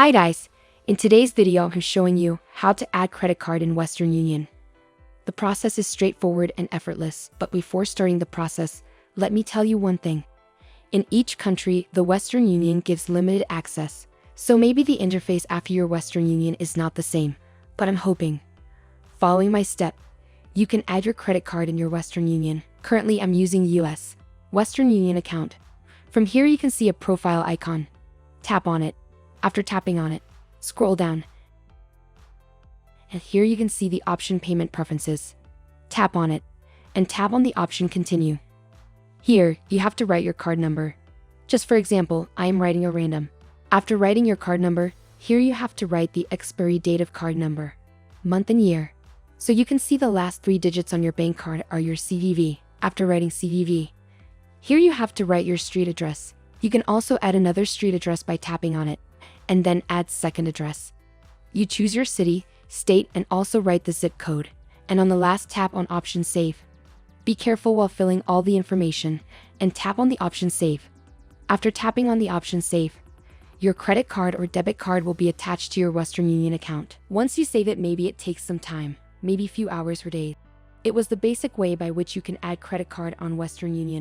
Hi guys! In today's video I'm showing you how to add credit card in Western Union. The process is straightforward and effortless, but before starting the process, let me tell you one thing. In each country, the Western Union gives limited access, so maybe the interface after your Western Union is not the same, but I'm hoping. Following my step, you can add your credit card in your Western Union. Currently I'm using US Western Union account. From here you can see a profile icon. Tap on it. After tapping on it, scroll down. And here you can see the option Payment Preferences. Tap on it, and tap on the option Continue. Here, you have to write your card number. Just for example, I am writing a random. After writing your card number, here you have to write the expiry date of card number, month and year. So you can see the last 3 digits on your bank card are your CVV. After writing CVV, here you have to write your street address. You can also add another street address by tapping on it, and then add second address. You choose your city, state, and also write the zip code, and on the last tap on option Save. Be careful while filling all the information, and tap on the option Save. After tapping on the option Save, your credit card or debit card will be attached to your Western Union account. Once you save it, maybe it takes some time, maybe a few hours or days. It was the basic way by which you can add credit card on Western Union.